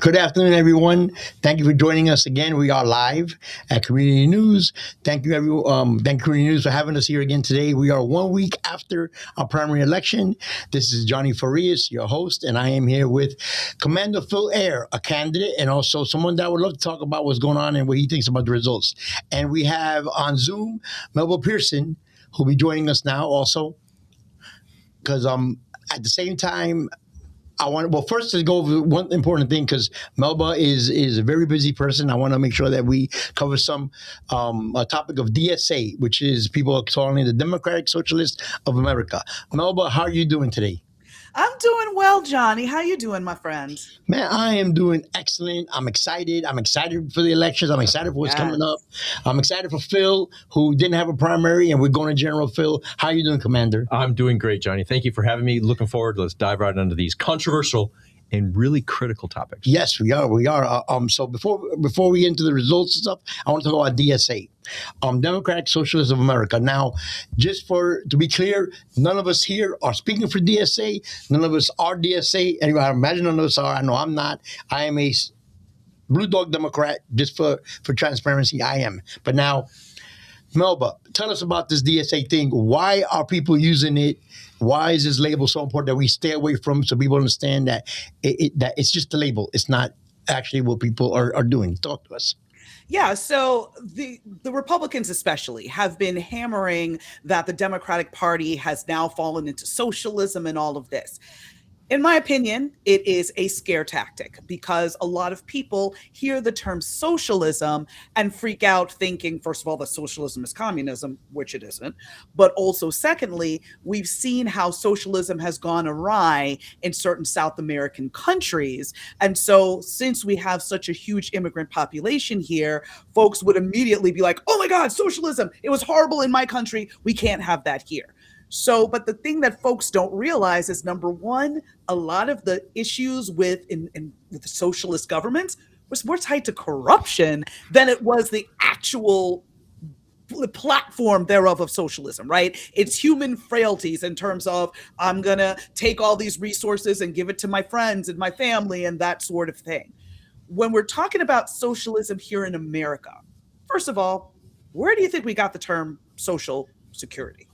Good afternoon, everyone. Thank you for joining us again. We are live at Community News. Thank you, everyone. Thank Community News for having us here again today. We are 1 week after our primary election. This is Johnny Farias, your host, and I am here with Commander Phil Air, a candidate, and also someone that would love to talk about what's going on and what he thinks about the results. And we have on Zoom Melba Pearson, who'll be joining us now also, because at the same time. First to go over one important thing because Melba is a very busy person. I want to make sure that we cover some a topic of DSA, which is people are calling it the Democratic Socialists of America. Melba, how are you doing today? I'm doing well, Johnny. How you doing, my friend? Man, I am doing excellent. I'm excited. I'm excited for the elections. I'm excited for what's coming up. I'm excited for Phil, who didn't have a primary, and we're going to General Phil. How are you doing, Commander? I'm doing great, Johnny. Thank you for having me. Looking forward. Let's dive right into these controversial and really critical topics. Yes, we are. We are. So before we get into the results and stuff, I want to talk about DSA, Democratic Socialists of America. Now, to be clear, none of us here are speaking for DSA. None of us are DSA. Anyway, I imagine none of us are. I know I'm not. I am a Blue Dog Democrat. Just for transparency, I am. But now, Melba, tell us about this DSA thing. Why are people using it? Why is this label so important that we stay away from so people understand that that it's just a label? It's not actually what people are doing. Talk to us. Yeah, so the Republicans especially have been hammering that the Democratic Party has now fallen into socialism and all of this. In my opinion, it is a scare tactic because a lot of people hear the term socialism and freak out thinking, first of all, that socialism is communism, which it isn't. But also, secondly, we've seen how socialism has gone awry in certain South American countries. And so since we have such a huge immigrant population here, folks would immediately be like, oh my God, socialism, it was horrible in my country. We can't have that here. So, but the thing that folks don't realize is number one, a lot of the issues with the socialist governments was more tied to corruption than it was the actual platform thereof of socialism, right? It's human frailties in terms of I'm going to take all these resources and give it to my friends and my family and that sort of thing. When we're talking about socialism here in America, first of all, where do you think we got the term social security?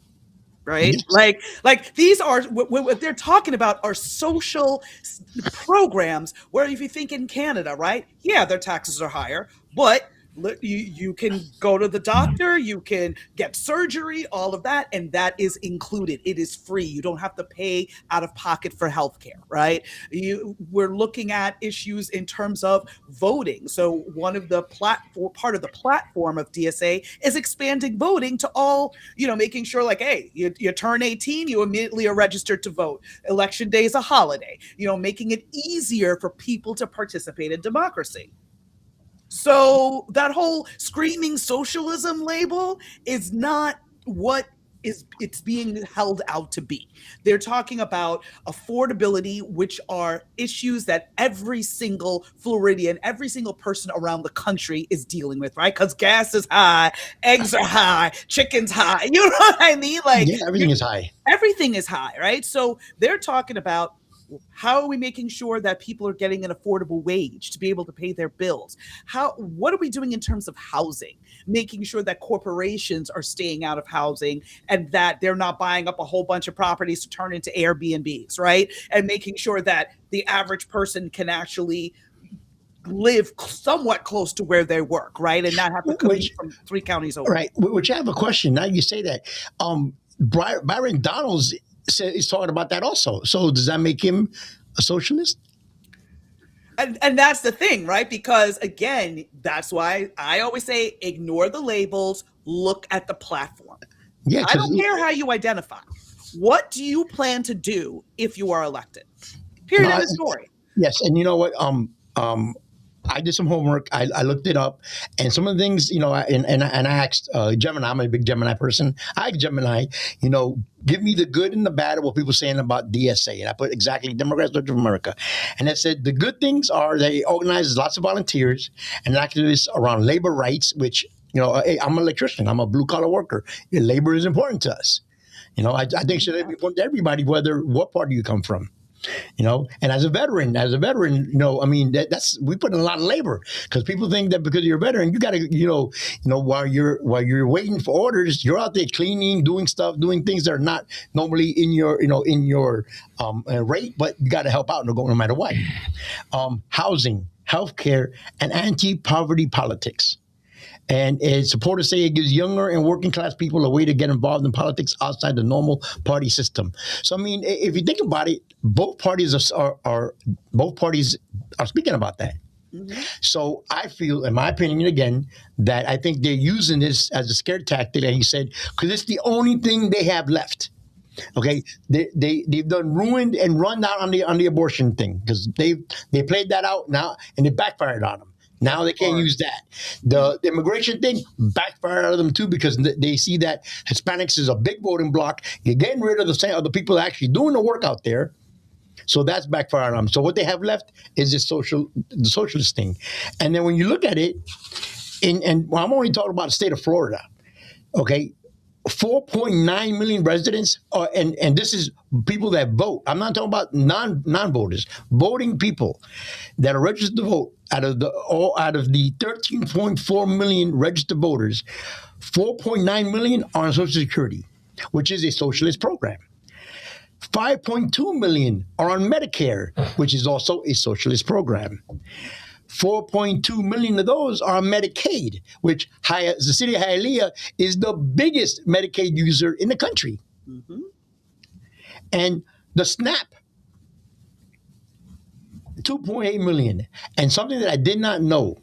Right? Yes. Like these are what they're talking about are social programs where if you think in Canada, right? Yeah, their taxes are higher, but you can go to the doctor, you can get surgery, all of that, and that is included. It is free. You don't have to pay out of pocket for healthcare, right? We're looking at issues in terms of voting. So one of the part of the platform of DSA is expanding voting to all, making sure like, hey, you turn 18, you immediately are registered to vote. Election day is a holiday, making it easier for people to participate in democracy. So that whole screaming socialism label is not what it's being held out to be. They're talking about affordability, which are issues that every single Floridian, every single person around the country is dealing with, right? Because gas is high, eggs are high, chicken's high. You know what I mean? Like, yeah, everything is high. Everything is high, right? So they're talking about how are we making sure that people are getting an affordable wage to be able to pay their bills? What are we doing in terms of housing? Making sure that corporations are staying out of housing and that they're not buying up a whole bunch of properties to turn into Airbnbs, right? And making sure that the average person can actually live somewhat close to where they work, right? And not have to commute from 3 counties over. Right. Which I have a question. Now you say that. Byron Donalds he's talking about that also. So does that make him a socialist? And that's the thing, right? Because again, that's why I always say ignore the labels, look at the platform. Yeah, I don't care how you identify. What do you plan to do if you are elected? Period. End of story. Yes, and you know what? I did some homework. I looked it up, and some of the things, and I asked Gemini. I'm a big Gemini person. I asked Gemini, give me the good and the bad of what people are saying about DSA. And I put exactly Democrats of America. And it said the good things are they organize lots of volunteers and activists around labor rights, which, hey, I'm an electrician. I'm a blue collar worker. Labor is important to us. I think it should be important to everybody, what party you come from. And as a veteran, I mean, that's we put in a lot of labor because people think that because you're a veteran, you got to, while you're waiting for orders, you're out there cleaning, doing stuff, doing things that are not normally in your rate, but you got to help out no matter what. Housing, healthcare, and anti-poverty politics. And supporters say it gives younger and working class people a way to get involved in politics outside the normal party system. So, I mean, if you think about it, both parties are speaking about that. Mm-hmm. So I feel, in my opinion, again, that I think they're using this as a scare tactic, like you said, because it's the only thing they have left. Okay, they've done ruined and run down on the abortion thing because they played that out now and it backfired on them. Now they can't use that. The immigration thing backfired on them too because they see that Hispanics is a big voting bloc. You're getting rid of the people actually doing the work out there. So that's backfired on them. So what they have left is the socialist thing. And then when you look at it, I'm only talking about the state of Florida, okay? 4.9 million residents, and this is people that vote. I'm not talking about non-voters, voting people that are registered to vote. Out of the 13.4 million registered voters, 4.9 million are on Social Security, which is a socialist program. 5.2 million are on Medicare, which is also a socialist program. 4.2 million of those are on Medicaid, which the city of Hialeah is the biggest Medicaid user in the country. Mm-hmm. And the SNAP, 2.8 million. And something that I did not know,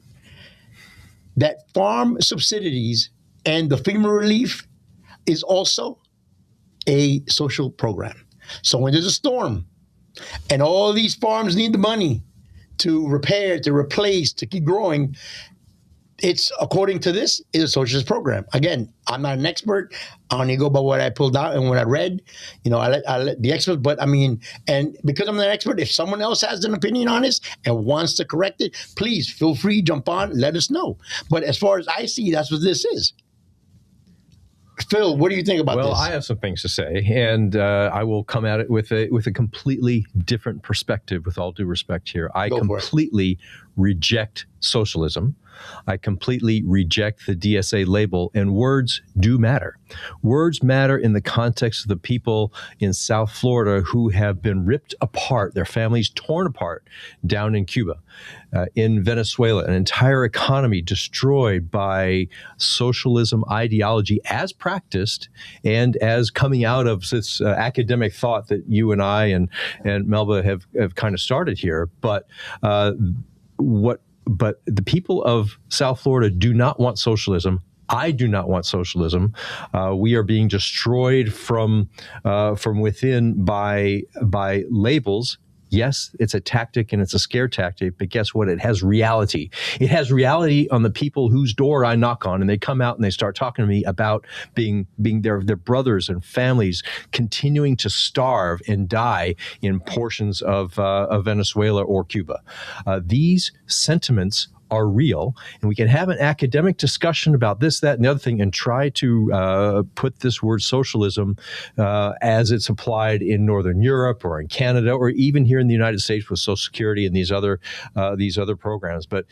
that farm subsidies and the FEMA relief is also a social program. So when there's a storm and all these farms need the money to repair, to replace, to keep growing, it's, according to this, is a socialist program. Again, I'm not an expert. I only go by what I pulled out and what I read. I let the experts, but I mean, and because I'm not an expert, if someone else has an opinion on this and wants to correct it, please feel free, jump on, let us know. But as far as I see, that's what this is. Phil, what do you think about this? Well, I have some things to say, and I will come at it with a completely different perspective, with all due respect here. I completely reject socialism. I completely reject the DSA label, and words do matter. Words matter in the context of the people in South Florida who have been ripped apart, their families torn apart down in Cuba, in Venezuela, an entire economy destroyed by socialism ideology as practiced and as coming out of this academic thought that you and I and Melba have kind of started here. But But the people of South Florida do not want socialism. I do not want socialism. We are being destroyed from within by labels. Yes, it's a tactic and it's a scare tactic, but guess what? It has reality. It has reality on the people whose door I knock on, and they come out and they start talking to me about being their brothers and families continuing to starve and die in portions of Venezuela or Cuba. These sentiments are real, and we can have an academic discussion about this, that, and the other thing, and try to put this word socialism as it's applied in Northern Europe or in Canada or even here in the United States with Social Security and these other programs. But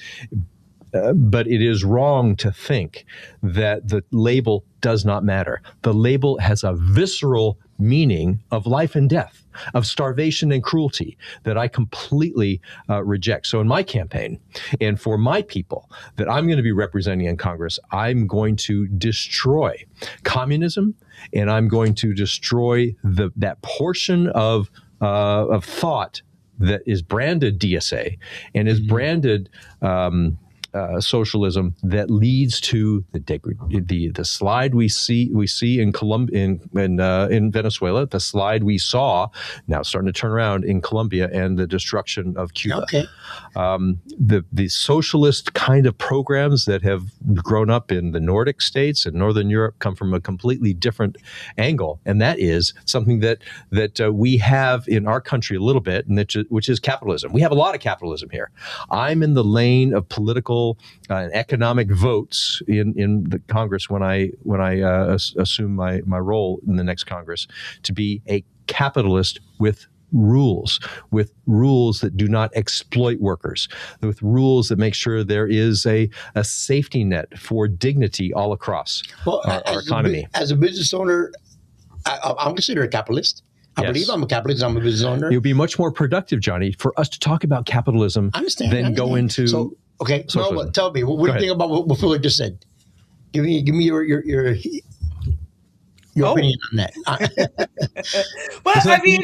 it is wrong to think that the label does not matter. The label has a visceral meaning of life and death, of starvation and cruelty that I completely reject. So in my campaign and for my people that I'm going to be representing in Congress, I'm going to destroy communism, and I'm going to destroy that portion of thought that is branded DSA and is branded socialism that leads to the slide we see in Colombia, in Venezuela, the slide we saw now starting to turn around in Colombia, and the destruction of Cuba. Okay. The socialist kind of programs that have grown up in the Nordic states and Northern Europe come from a completely different angle, and that is something that we have in our country a little bit, and which is capitalism. We have a lot of capitalism here. I'm in the lane of political and economic votes in the Congress when I assume my role in the next Congress to be a capitalist with rules, with rules that do not exploit workers, with rules that make sure there is a safety net for dignity all across our economy. As a business owner, I'm considered a capitalist. I believe I'm a capitalist. I'm a business owner. It would be much more productive, Johnny, for us to talk about capitalism than go into socialism. Melba, tell me, what do you think about what Philip just said? Give me your opinion on that. But I mean,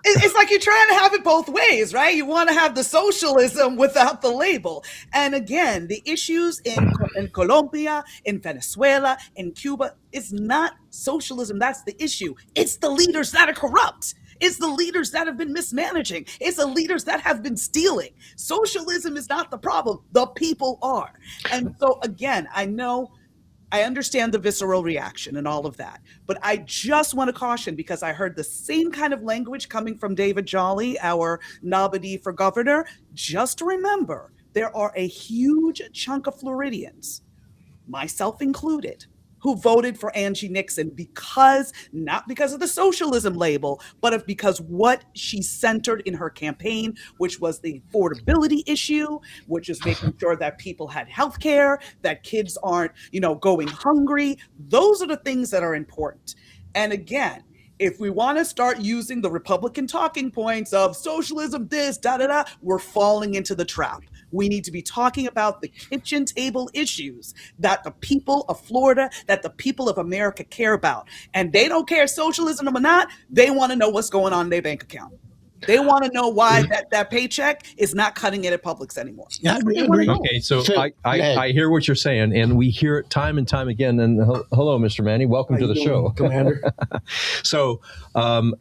it's like you're trying to have it both ways, right? You want to have the socialism without the label. And again, the issues in Colombia, in Venezuela, in Cuba, it's not socialism. That's the issue. It's the leaders that are corrupt. It's the leaders that have been mismanaging. It's the leaders that have been stealing. Socialism is not the problem. The people are. And so again, I understand the visceral reaction and all of that, but I just want to caution, because I heard the same kind of language coming from David Jolly, our nominee for governor. Just remember, there are a huge chunk of Floridians, myself included, who voted for Angie Nixon not because of the socialism label, but because what she centered in her campaign, which was the affordability issue, which is making sure that people had health care, that kids aren't, going hungry. Those are the things that are important. And again, if we want to start using the Republican talking points of socialism, this, we're falling into the trap. We need to be talking about the kitchen table issues that the people of Florida, that the people of America care about. And they don't care socialism or not. They want to know what's going on in their bank account. They want to know why that paycheck is not cutting it at Publix anymore. Yeah, I agree. Okay, so I hear what you're saying, and we hear it time and time again. And hello, Mr. Manny. Welcome to the show, Commander. So,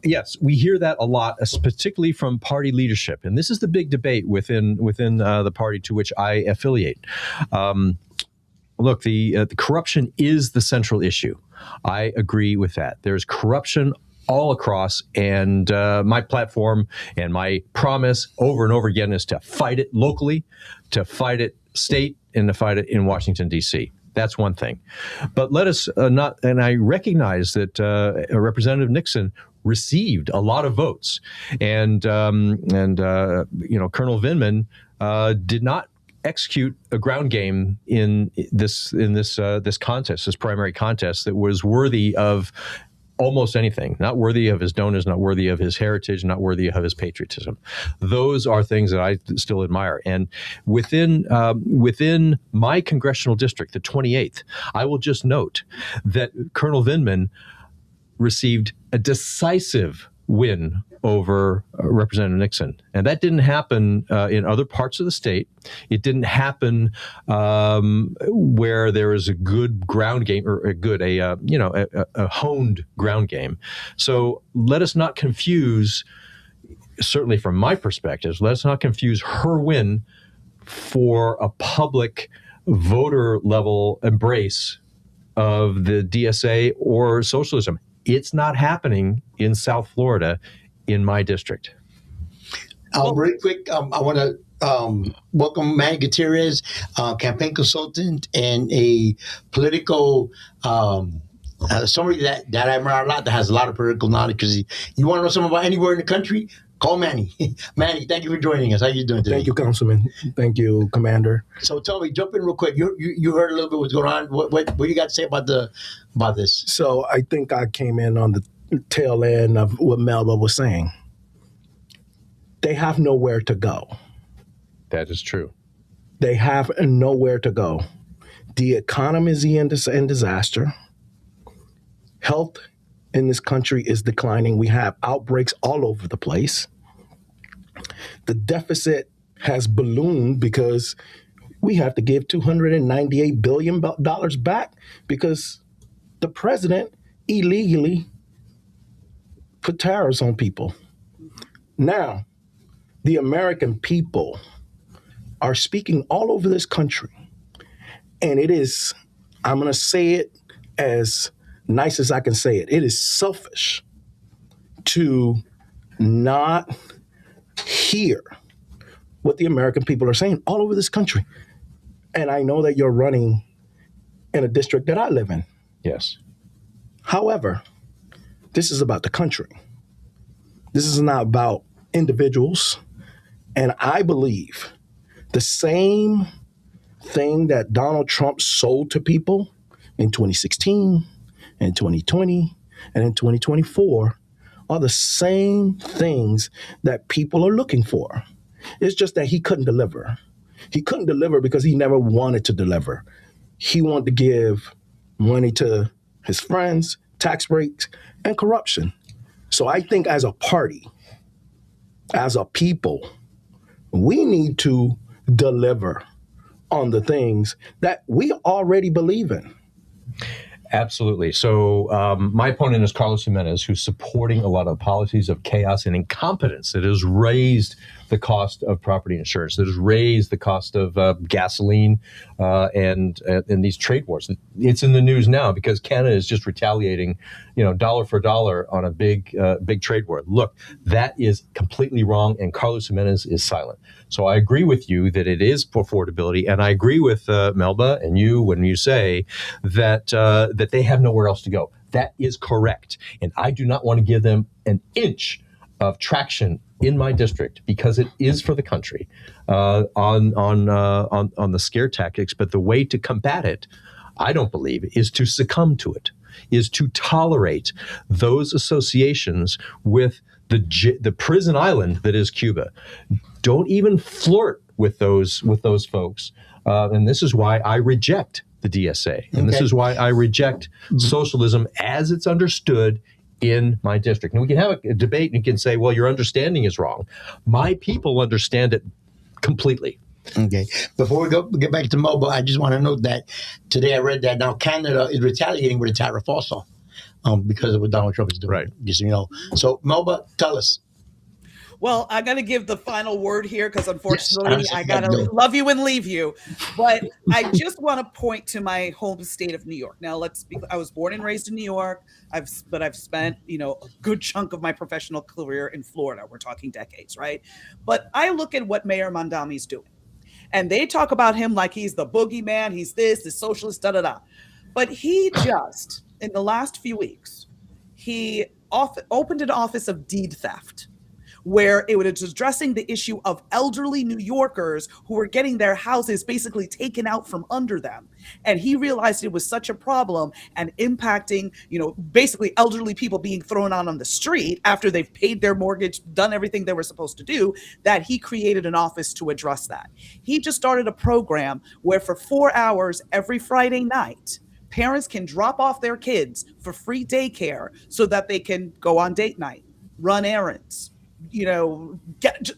yes, we hear that a lot, particularly from party leadership. And this is the big debate within the party to which I affiliate. Look, the corruption is the central issue. I agree with that. There's corruption all across, and my platform and my promise over and over again is to fight it locally, to fight it state, and to fight it in Washington, D.C. That's one thing. But let us not, and I recognize that Representative Nixon received a lot of votes, and Colonel Vindman did not execute a ground game in this contest, this primary contest, that was worthy of almost anything, not worthy of his donors, not worthy of his heritage, not worthy of his patriotism. Those are things that I still admire. And within my congressional district, the 28th, I will just note that Colonel Vindman received a decisive win over Representative Nixon. And that didn't happen in other parts of the state. It didn't happen where there was a good ground game, or a honed ground game. So let us not confuse, certainly from my perspective, let us not confuse her win for a public voter level embrace of the DSA or socialism. It's not happening in South Florida in my district. Really quick, I want to welcome Manny Gutierrez, campaign consultant and a political somebody that I admire a lot, that has a lot of political knowledge. Because you want to know something about anywhere in the country, call Manny. Manny, thank you for joining us. How you doing today? Thank you, Councilman. Thank you, Commander. So tell me, jump in real quick. You heard a little bit what's going on. What you got to say about this? So I think I came in on the tail end of what Melba was saying. They have nowhere to go. That is true. They have nowhere to go. The economy is in disaster. Health in this country is declining. We have outbreaks all over the place. The deficit has ballooned because we have to give $298 billion back because the president illegally put tariffs on people. Now, the American people are speaking all over this country. And it is, I'm going to say it as nice as I can say it, it is selfish to not hear what the American people are saying all over this country. And I know that you're running in a district that I live in. Yes. However, this is about the country. This is not about individuals. And I believe the same thing that Donald Trump sold to people in 2016 and 2020 and in 2024 are the same things that people are looking for. It's just that he couldn't deliver. He couldn't deliver because he never wanted to deliver. He wanted to give money to his friends, tax breaks, and corruption. So I think as a party, as a people, we need to deliver on the things that we already believe in. Absolutely. So my opponent is Carlos Jimenez, who's supporting a lot of policies of chaos and incompetence that has raised the cost of property insurance, that has raised the cost of gasoline and these trade wars. It's in the news now because Canada is just retaliating, dollar for dollar on a big trade war. Look, that is completely wrong, and Carlos Jimenez is silent. So I agree with you that it is affordability, and I agree with Melba and you when you say that that they have nowhere else to go. That is correct, and I do not want to give them an inch of traction in my district because it is for the country on the scare tactics. But the way to combat it, I don't believe, is to succumb to it, is to tolerate those associations with the prison island that is Cuba. Don't even flirt with those folks, and this is why I reject the DSA, and this is why I reject socialism as it's understood in my district. And we can have a debate, and you can say, well, your understanding is wrong. My people understand it completely. Okay. Before we get back to mobile, I just want to note that today I read that now Canada is retaliating with a tariff also because of what Donald Trump is doing. Right. Just, So, Melba, tell us. Well, I got to give the final word here because unfortunately Yes, I got to love you and leave you. But I just want to point to my home state of New York. Now, I was born and raised in New York. I've spent, a good chunk of my professional career in Florida. We're talking decades, right? But I look at what Mayor Mondami's doing. And they talk about him like he's the boogeyman. He's the socialist, da-da-da. But he just, in the last few weeks, he opened an office of deed theft, where it was addressing the issue of elderly New Yorkers who were getting their houses basically taken out from under them. And he realized it was such a problem and impacting, basically elderly people being thrown out on the street after they've paid their mortgage, done everything they were supposed to do, that he created an office to address that. He just started a program where for 4 hours every Friday night, parents can drop off their kids for free daycare so that they can go on date night, run errands,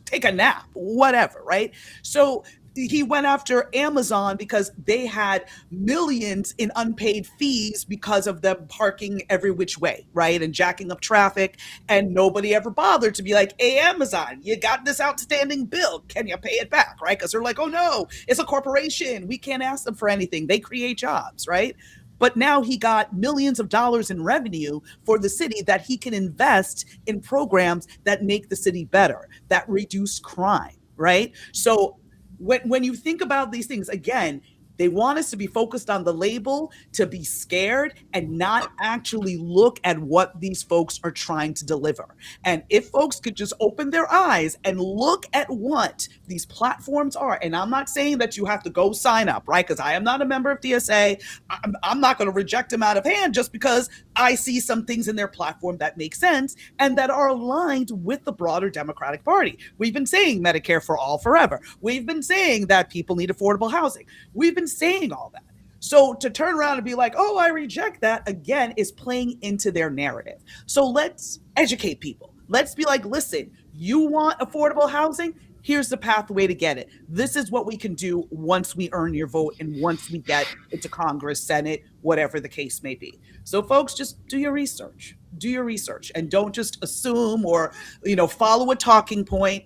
take a nap, whatever, right? So he went after Amazon because they had millions in unpaid fees because of them parking every which way, right? And jacking up traffic. And nobody ever bothered to be like, hey, Amazon, you got this outstanding bill. Can you pay it back, right? Because they're like, oh, no, it's a corporation. We can't ask them for anything. They create jobs, right? But now he got millions of dollars in revenue for the city that he can invest in programs that make the city better, that reduce crime, right? So when you think about these things, again, they want us to be focused on the label, to be scared, and not actually look at what these folks are trying to deliver. And if folks could just open their eyes and look at what these platforms are, and I'm not saying that you have to go sign up, right? Because I am not a member of DSA. I'm not going to reject them out of hand just because I see some things in their platform that make sense and that are aligned with the broader Democratic Party. We've been saying Medicare for all forever. We've been saying that people need affordable housing. We've been saying all that. So to turn around and be like, oh, I reject that, again, is playing into their narrative. So let's educate people. Let's be like, listen, you want affordable housing? Here's the pathway to get it. This is what we can do once we earn your vote and once we get into Congress, Senate, whatever the case may be. So folks, just do your research. Do your research and don't just assume or, follow a talking point.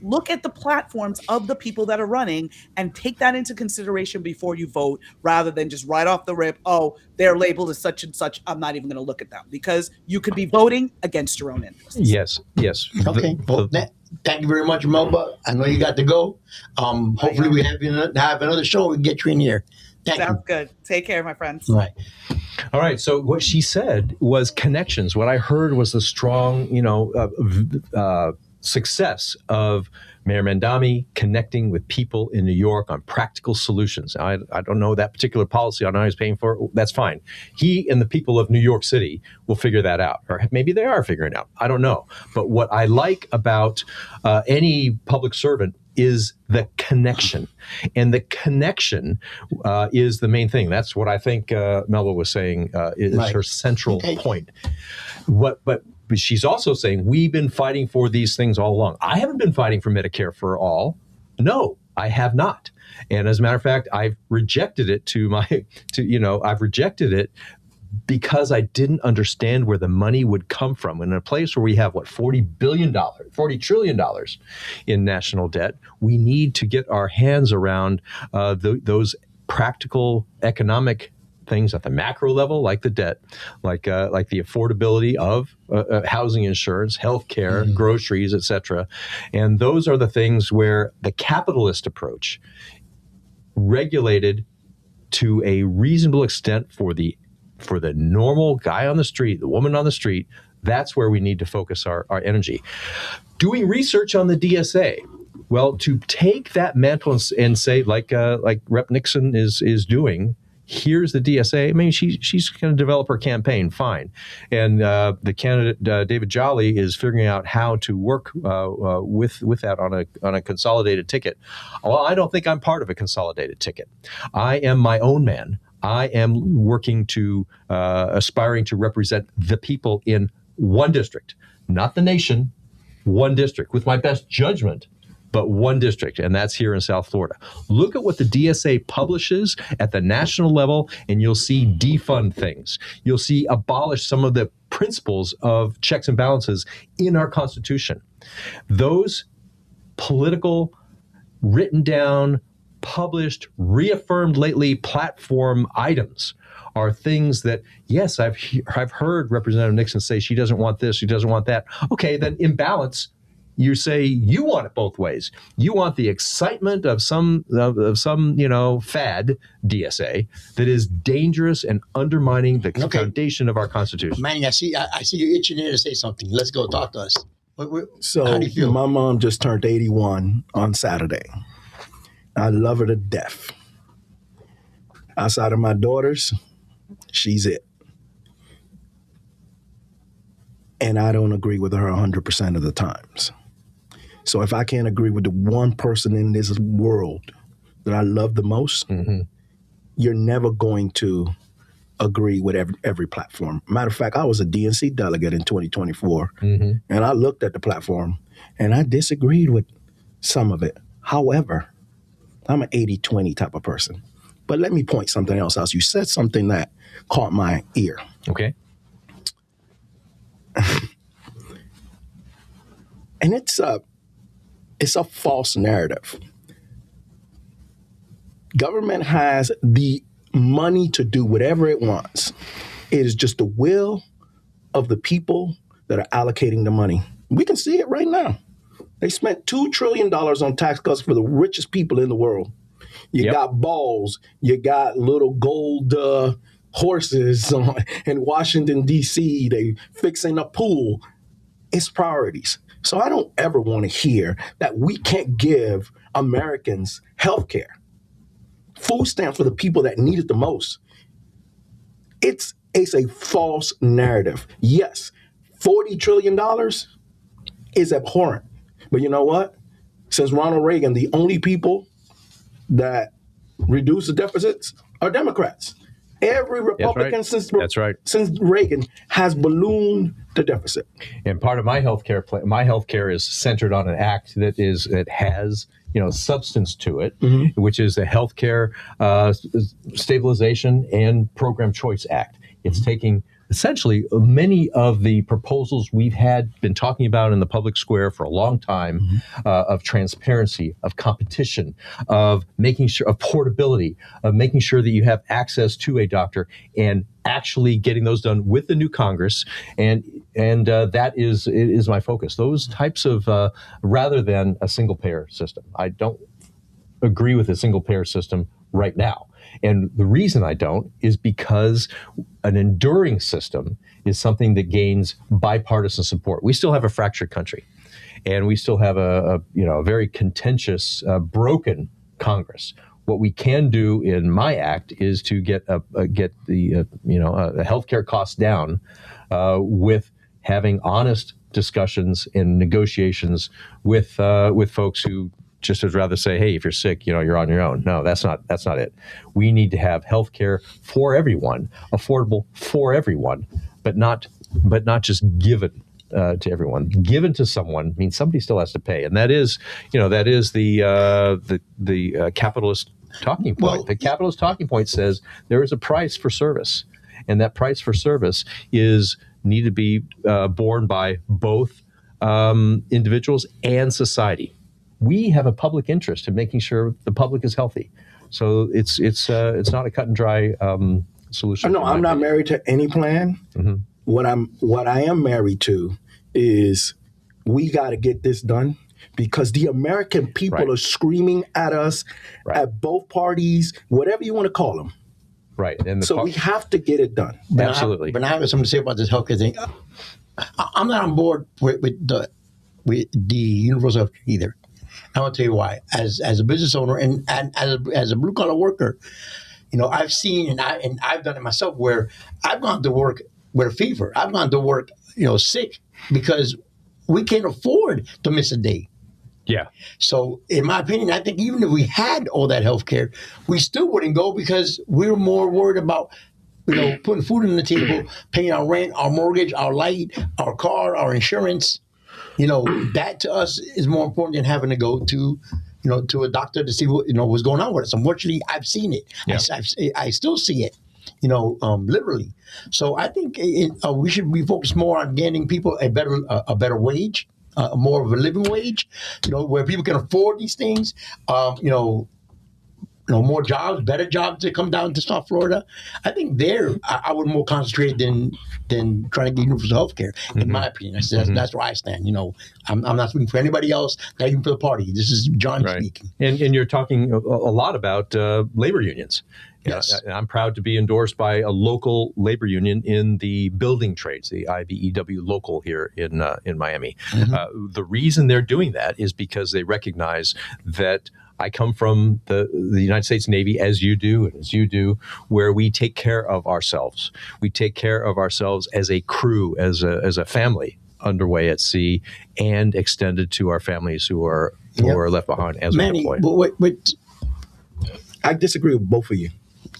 Look at the platforms of the people that are running and take that into consideration before you vote, rather than just right off the rip, oh, they're labeled as such and such, I'm not even going to look at them, because you could be voting against your own interests. Yes. Okay. Thank you very much, Melba. I know you got to go. Hopefully we have another show. We can get you in here. Sounds good. Take care, my friends. All right. All right. So what she said was connections. What I heard was the strong, success of Mayor Mandami connecting with people in New York on practical solutions. I don't know that particular policy on how he's paying for it. That's fine. He and the people of New York City will figure that out. Or maybe they are figuring it out. I don't know. But what I like about any public servant is the connection. And the connection is the main thing. That's what I think Melba was saying is Right. her central point. But she's also saying we've been fighting for these things all along. I haven't been fighting for Medicare for all. No, I have not. And as a matter of fact, I've rejected it I've rejected it because I didn't understand where the money would come from. In a place where we have, $40 trillion in national debt, we need to get our hands around those practical economic things at the macro level, like the debt, like the affordability of housing insurance, healthcare, groceries, etc. And those are the things where the capitalist approach, regulated to a reasonable extent for the normal guy on the street, the woman on the street, that's where we need to focus our energy. Doing research on the DSA. Well, to take that mantle and say, like Rep. Nixon is doing, here's the DSA. I mean, she's going to develop her campaign, fine. And the candidate, David Jolly, is figuring out how to work with that on a consolidated ticket. Well, I don't think I'm part of a consolidated ticket. I am my own man. I am working to, aspiring to represent the people in one district, not the nation, one district, with my best judgment, but one district, and that's here in South Florida. Look at what the DSA publishes at the national level, and you'll see defund things. You'll see abolish some of the principles of checks and balances in our Constitution. Those political, written down, published, reaffirmed lately platform items are things that, yes, I've heard Representative Nixon say she doesn't want this, she doesn't want that. Okay, then in balance, you say you want it both ways. You want the excitement of some fad DSA that is dangerous and undermining the foundation of our Constitution. Manny, I see you itching there to say something. Let's go. Talk to us. So how do you feel? My mom just turned 81 on Saturday. I love her to death. Outside of my daughters, she's it. And I don't agree with her 100% of the times. So if I can't agree with the one person in this world that I love the most, you're never going to agree with every platform. Matter of fact, I was a DNC delegate in 2024, and I looked at the platform, and I disagreed with some of it. However, I'm an 80-20 type of person. But let me point something else out. You said something that caught my ear. Okay. And it's a false narrative. Government has the money to do whatever it wants. It is just the will of the people that are allocating the money. We can see it right now. They spent $2 trillion on tax cuts for the richest people in the world. You got balls. You got little gold horses in Washington, D.C. They fixing a pool. It's priorities. So I don't ever want to hear that we can't give Americans health care. Food stamps for the people that need it the most. It's a false narrative. Yes, $40 trillion is abhorrent. But you know what? Since Ronald Reagan, the only people that reduce the deficits are Democrats. Every Republican since Reagan has ballooned the deficit. And part of my healthcare plan, my healthcare is centered on an act that has substance to it, which is the Healthcare Stabilization and Program Choice Act. It's taking essentially many of the proposals we've been talking about in the public square for a long time, of transparency, of competition, of making sure of portability, of making sure that you have access to a doctor, and actually getting those done with the new Congress. And that is my focus. Those types of rather than a single payer system. I don't agree with a single payer system right now. And the reason I don't is because an enduring system is something that gains bipartisan support. We still have a fractured country, and we still have a very contentious, broken Congress. What we can do in my act is to get the healthcare costs down with having honest discussions and negotiations with folks who just would rather say, hey, if you're sick, you're on your own. No, that's not it. We need to have health care for everyone, affordable for everyone, but not just given to everyone. Given to someone means somebody still has to pay, and that is the capitalist talking point. Well, the capitalist talking point says there is a price for service, and that price for service need to be borne by both individuals and society. We have a public interest in making sure the public is healthy. So it's not a cut and dry solution. No, I'm not married to any plan. Mm-hmm. What I am married to is we got to get this done because the American people are screaming at us at both parties, whatever you want to call them. Right. And so we have to get it done. Absolutely. But I have something to say about this healthcare thing. I'm not on board with the universal health either. I want to tell you why. As a business owner and as a blue collar worker, I've seen and I've done it myself where I've gone to work with a fever. I've gone to work, sick because we can't afford to miss a day. Yeah. So in my opinion, I think even if we had all that health care, we still wouldn't go because we're more worried about putting food on the table, paying our rent, our mortgage, our light, our car, our insurance. That to us is more important than having to go to a doctor to see what's going on with us. Unfortunately, I've seen it. Yeah. I still see it, literally. So I think we should be focused more on getting people a better wage, more of a living wage, where people can afford these things. More jobs, better jobs to come down to South Florida. I think I would more concentrate than trying to get universal health care, in my opinion. That's where I stand. I'm not speaking for anybody else, not even for the party. This is John speaking. And you're talking a lot about labor unions. Yes. I'm proud to be endorsed by a local labor union in the building trades, the IBEW local here in Miami. Mm-hmm. The reason they're doing that is because they recognize that I come from the United States Navy, as you do, and as you do, where we take care of ourselves. We take care of ourselves as a crew, as a family underway at sea, and extended to our families who are left behind as we deploy. But I disagree with both of you.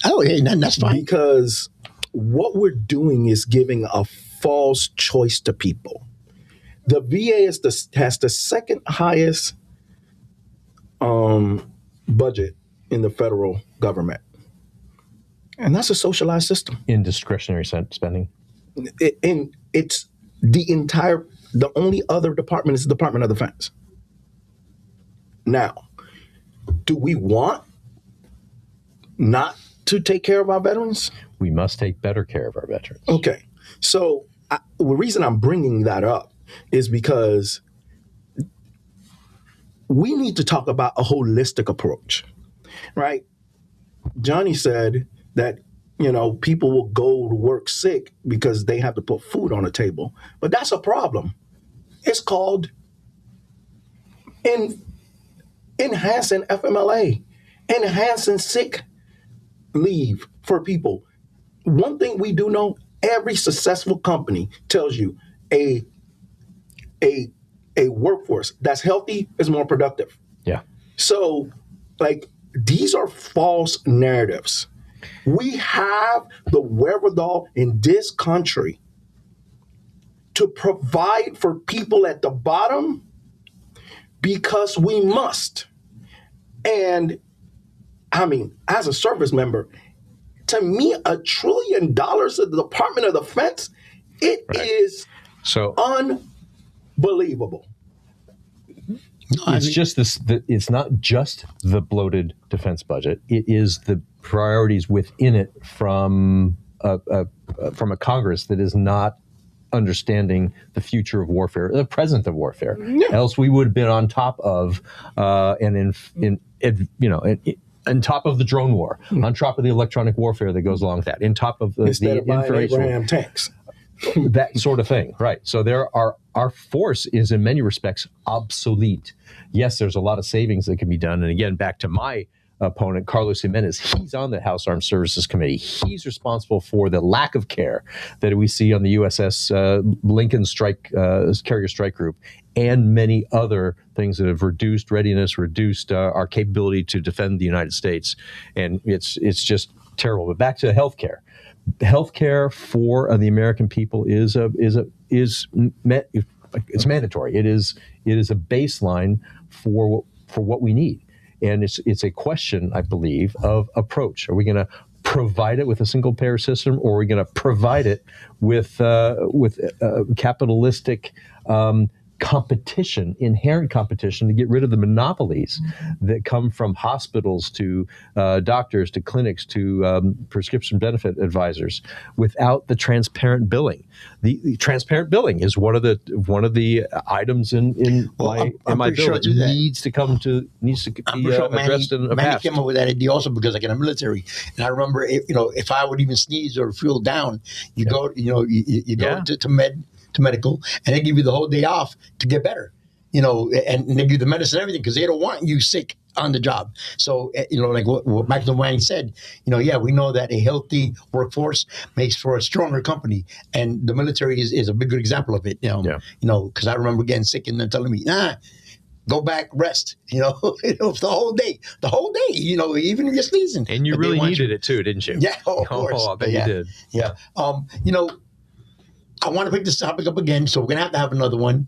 Oh, yeah, that's fine. Because what we're doing is giving a false choice to people. The VA has the second highest budget in the federal government. And that's a socialized system. In discretionary spending. It's the only other department is the Department of Defense. Now, do we want not to take care of our veterans? We must take better care of our veterans. Okay. So the reason I'm bringing that up is because we need to talk about a holistic approach, right? Johnny said that, people will go to work sick because they have to put food on the table. But that's a problem. It's called enhancing FMLA, enhancing sick leave for people. One thing we do know, every successful company tells you a workforce that's healthy is more productive. Yeah. So, these are false narratives. We have the wherewithal in this country to provide for people at the bottom because we must. And as a service member, to me, $1 trillion of the Department of Defense, it is unbelievable. It's just this. It's not just the bloated defense budget. It is the priorities within it from a Congress that is not understanding the future of warfare, the present of warfare. Yeah. Else we would have been on top of on top of the drone war, on top of the electronic warfare that goes along with that, in top of the Instead of buying information, Abraham tanks. that sort of thing, right? So our force is in many respects obsolete. Yes, there's a lot of savings that can be done. And again, back to my opponent, Carlos Jimenez, he's on the House Armed Services Committee. He's responsible for the lack of care that we see on the USS Lincoln Carrier Strike Group, and many other things that have reduced readiness, reduced our capability to defend the United States. And it's just terrible. But back to healthcare. Healthcare for the American people is mandatory. It is a baseline for what we need. And it's a question, I believe, of approach. Are we going to provide it with a single payer system, or are we going to provide it with capitalistic competition, inherent competition, to get rid of the monopolies that come from hospitals to doctors to clinics to prescription benefit advisors, without the transparent billing. The transparent billing is one of the items in my bill that needs to be addressed in a Manny past. came up with that idea also because I get in the military, and I remember if I would even sneeze or feel down, you go to medical, and they give you the whole day off to get better, and they give you the medicine and everything because they don't want you sick on the job. So, like what Michael Wang said, we know that a healthy workforce makes for a stronger company, and the military is a big good example of it. Because I remember getting sick and they're telling me, go back, rest, the whole day, even if you're sneezing. And you really needed it too, didn't you? Yeah, of course. I bet you did. Yeah. I want to pick this topic up again, so we're going to have another one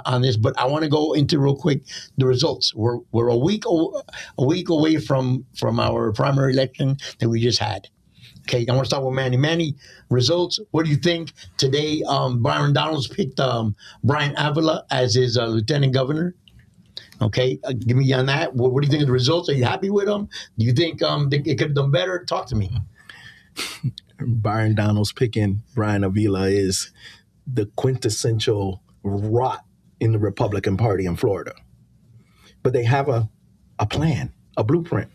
on this. But I want to go into real quick the results. We're a week away from our primary election that we just had. Okay, I want to start with Manny. Manny, results. What do you think today? Byron Donalds picked Brian Avila as his lieutenant governor. Okay, give me on that. What do you think of the results? Are you happy with them? Do you think it could have done better? Talk to me. Byron Donalds picking Brian Avila is the quintessential rot in the Republican Party in Florida. But they have a plan, a blueprint.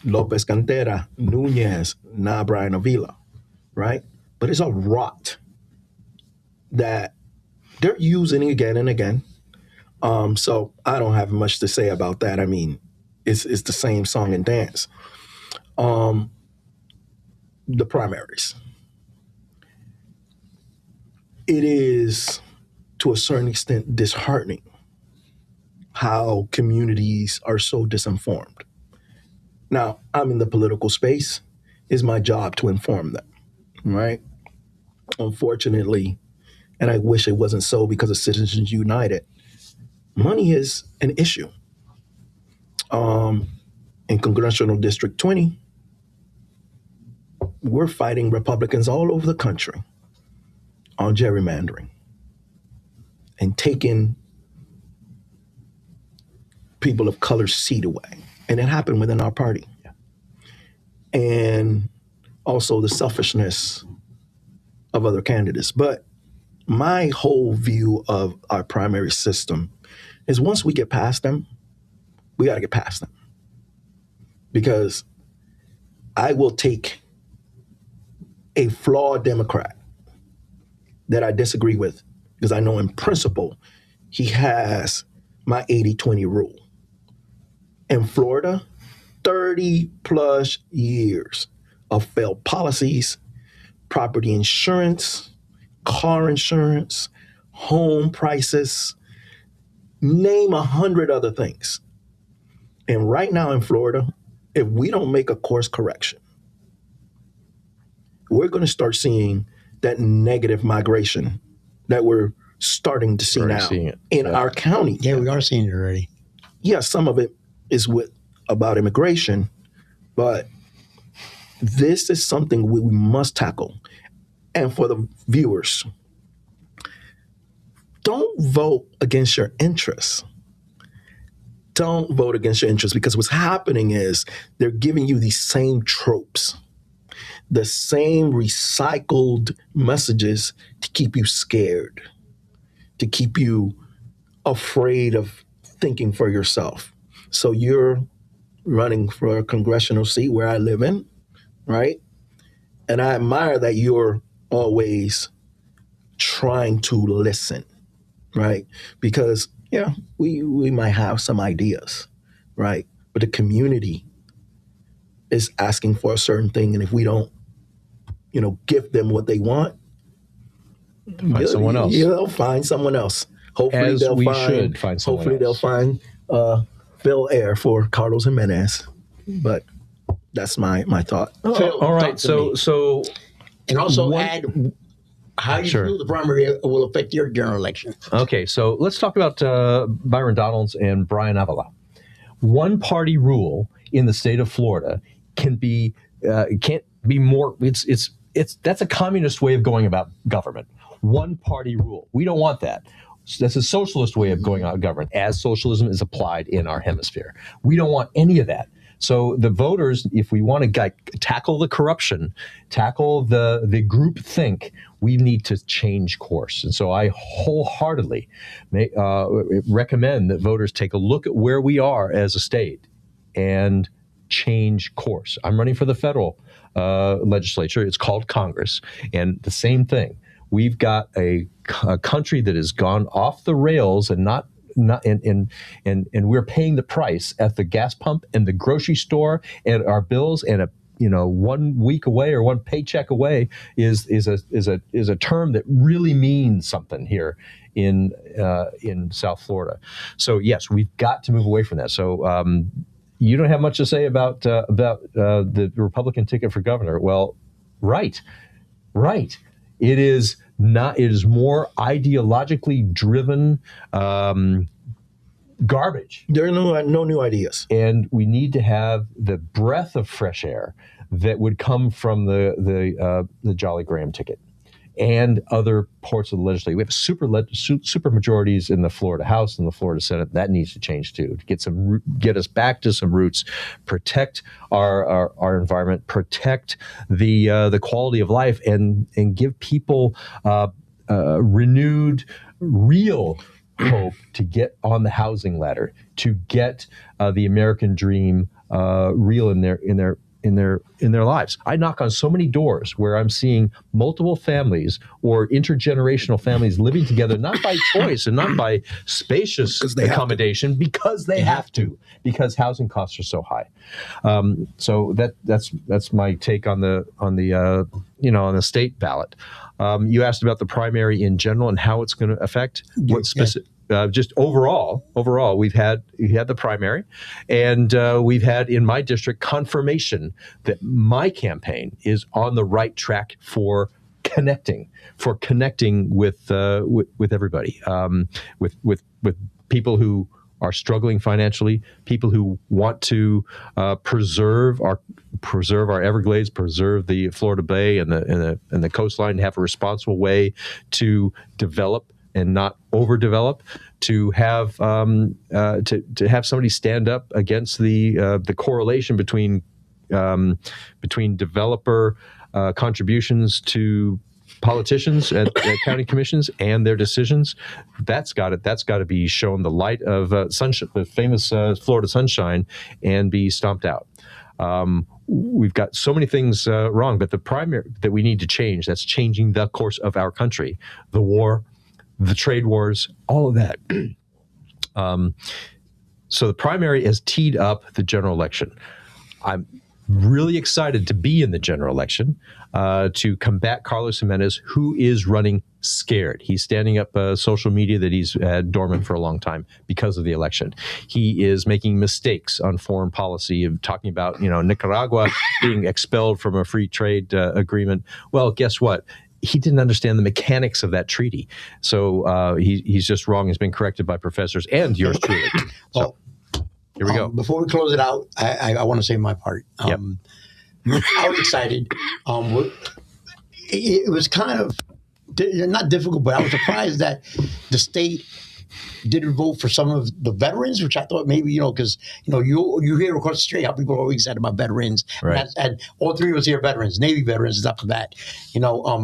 Lopez Cantera, Nunez, now Brian Avila, right? But it's a rot that they're using again and again. So I don't have much to say about that. I mean, it's the same song and dance. The primaries. It is, to a certain extent, disheartening how communities are so disinformed. Now, I'm in the political space. It's my job to inform them, right? Unfortunately, and I wish it wasn't so because of Citizens United, money is an issue. In Congressional District 20, we're fighting Republicans all over the country on gerrymandering and taking people of color's seat away. And it happened within our party. Yeah. And also the selfishness of other candidates. But my whole view of our primary system is once we get past them, we got to get past them. Because I will take a flawed Democrat that I disagree with, because I know in principle he has my 80-20 rule. In Florida, 30 plus years of failed policies, property insurance, car insurance, home prices, name 100 other things. And right now in Florida, if we don't make a course correction, we're going to start seeing that negative migration that we're starting to see now in our county. Yeah, we are seeing it already. Yeah, some of it is about immigration, but this is something we must tackle. And for the viewers, don't vote against your interests. Don't vote against your interests, because what's happening is they're giving you these same tropes, the same recycled messages to keep you scared, to keep you afraid of thinking for yourself. So you're running for a congressional seat where I live in, right? And I admire that you're always trying to listen, right? Because, yeah, we might have some ideas, right? But the community is asking for a certain thing. And if we don't, give them what they want, Find someone else. Find someone else. Hopefully As we should find someone hopefully they'll else. find Phil Air for Carlos Jimenez. But that's my thought. Phil, All right. talk to me. So And also What- add how you Sure. feel the primary will affect your general election. Okay, so let's talk about Byron Donalds and Brian Avila. One party rule in the state of Florida can't be more. It's that's a communist way of going about government. One party rule. We don't want that. That's a socialist way of going about government, as socialism is applied in our hemisphere. We don't want any of that. So the voters, if we want to tackle the corruption, tackle the group think, we need to change course. And so I wholeheartedly recommend that voters take a look at where we are as a state and change course. I'm running for the federal legislature. It's called Congress. And the same thing. We've got a country that has gone off the rails and and we're paying the price at the gas pump and the grocery store and our bills, and 1 week away or one paycheck away is a term that really means something here in South Florida. So yes, we've got to move away from that. So you don't have much to say about the Republican ticket for governor. Well, right. It is not. It is more ideologically driven garbage. There are no new ideas. And we need to have the breath of fresh air that would come from the Jolly Graham ticket and other parts of the legislature. We have super majorities in the Florida House and the Florida Senate. That needs to change too, to get us back to some roots, protect our environment, protect the quality of life, and give people renewed, real hope to get on the housing ladder, to get the American dream real in their lives. I knock on so many doors where I'm seeing multiple families or intergenerational families living together, not by choice and not by spacious accommodation, because they have to, because housing costs are so high. So that's my take on the state ballot. You asked about the primary in general and how it's going to affect what specific. Just overall, we've had the primary, and we've had in my district confirmation that my campaign is on the right track for connecting with everybody, with people who are struggling financially, people who want to preserve our Everglades, preserve the Florida Bay and the coastline, have a responsible way to develop and not overdevelop, to have somebody stand up against the correlation between developer contributions to politicians at county commissions and their decisions. That's got to be shown the light of sunshine, the famous Florida sunshine, and be stomped out. We've got so many things wrong, but the primary that we need to change, that's changing the course of our country, the war, the trade wars, all of that. So the primary has teed up the general election. I'm really excited to be in the general election to combat Carlos Jimenez, who is running scared. He's standing up social media that he's had dormant for a long time because of the election. He is making mistakes on foreign policy of talking about, Nicaragua being expelled from a free trade agreement. Well, guess what? He didn't understand the mechanics of that treaty. So he's just wrong. He's been corrected by professors and yours truly. So here we go. Before we close it out, I want to say my part. Yep. I was excited. It was kind of not difficult, but I was surprised that the state didn't vote for some of the veterans, which I thought maybe, because, you hear across the street how people are always excited about veterans. Right. And all three of us here are veterans, Navy veterans, stuff like that.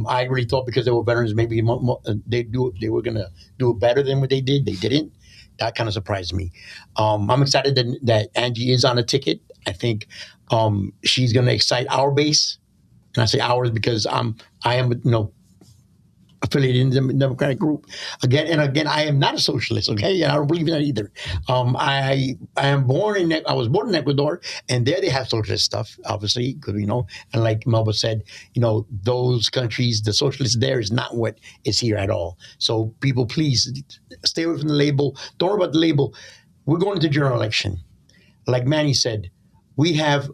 I really thought because they were veterans, maybe they were going to do it better than what they did. They didn't. That kind of surprised me. I'm excited that Angie is on a ticket. I think she's going to excite our base, and I say ours because I am affiliated in the Democratic group. Again, I am not a socialist, okay? And I don't believe in that either. I was born in Ecuador, and there they have socialist stuff, obviously, because, and like Melba said, those countries, the socialists there is not what is here at all. So people, please stay away from the label. Don't worry about the label. We're going into general election. Like Manny said, we have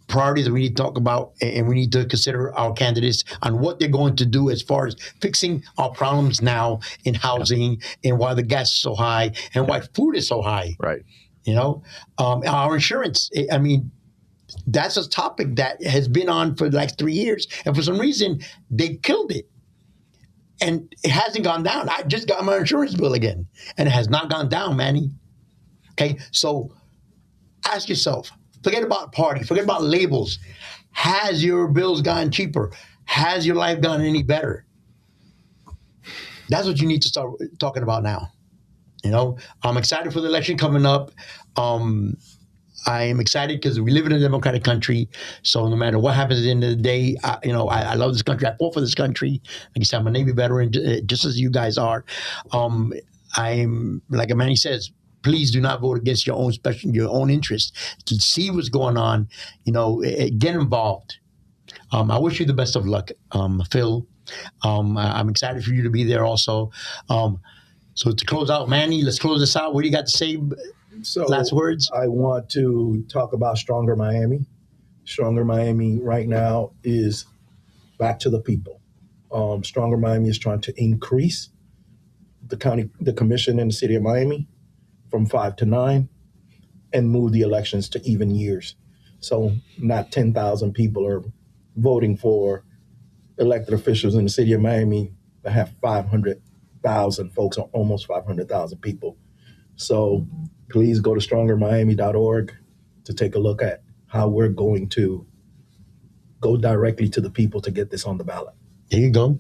priorities that we need to talk about, and we need to consider our candidates on what they're going to do as far as fixing our problems now in housing, and why the gas is so high, and why food is so high. Right. Our insurance. I mean, that's a topic that has been on for like 3 years, and for some reason they killed it, and it hasn't gone down. I just got my insurance bill again, and it has not gone down, Manny. Okay, so ask yourself. Forget about party. Forget about labels. Has your bills gotten cheaper? Has your life gotten any better? That's what you need to start talking about now. I'm excited for the election coming up. I am excited because we live in a democratic country. So no matter what happens at the end of the day, I love this country. I fought for this country. Like I said, I'm a Navy veteran, just as you guys are. I'm, like Manny says, please do not vote against your own interest. To see what's going on, get involved. I wish you the best of luck, Phil. I'm excited for you to be there also. So to close out, Manny, let's close this out. What do you got to say? Last words? I want to talk about Stronger Miami. Stronger Miami right now is back to the people. Stronger Miami is trying to increase the commission in the city of Miami from 5 to 9, and move the elections to even years. So not 10,000 people are voting for elected officials in the city of Miami that have 500,000 folks, or almost 500,000 people. So please go to strongermiami.org to take a look at how we're going to go directly to the people to get this on the ballot. There you go.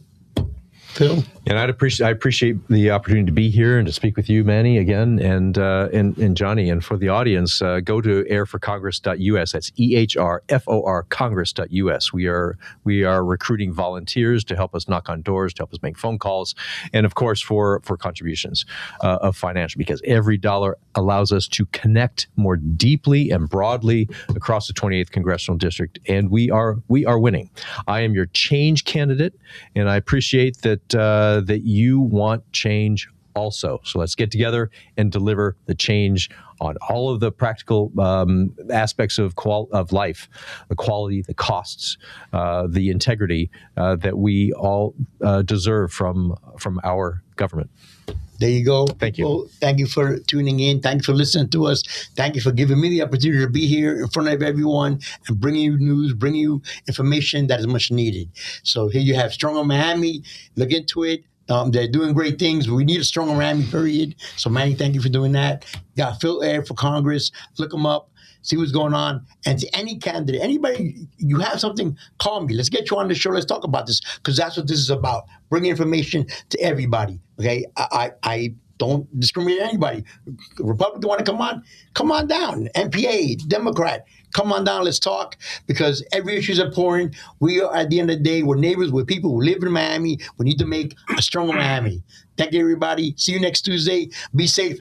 Phil? And I appreciate the opportunity to be here and to speak with you, Manny, again, and Johnny. And for the audience, go to ehrforcongress.us. That's EHRFOR Congress.us. We are recruiting volunteers to help us knock on doors, to help us make phone calls, and of course for contributions of financial, because every dollar allows us to connect more deeply and broadly across the 28th congressional district, and we are winning. I am your change candidate, and I appreciate that you want change also. So let's get together and deliver the change on all of the practical aspects of life, the quality, the costs, the integrity that we all deserve from our government. There you go. Thank you. Well, thank you for tuning in. Thank you for listening to us. Thank you for giving me the opportunity to be here in front of everyone and bringing you news, bringing you information that is much needed. So here you have Stronger Miami. Look into it. They're doing great things. We need a Stronger Miami, period. So, Manny, thank you for doing that. Got Phil Air for Congress. Look them up. See what's going on. And to any candidate, anybody, you have something, call me. Let's get you on the show. Let's talk about this, because that's what this is about. Bring information to everybody, okay? I don't discriminate anybody. Republican want to come on down. MPA, Democrat, come on down. Let's talk, because every issue is important. We are, at the end of the day, we're neighbors. We're people who live in Miami. We need to make a stronger Miami. Thank you, everybody. See you next Tuesday. Be safe.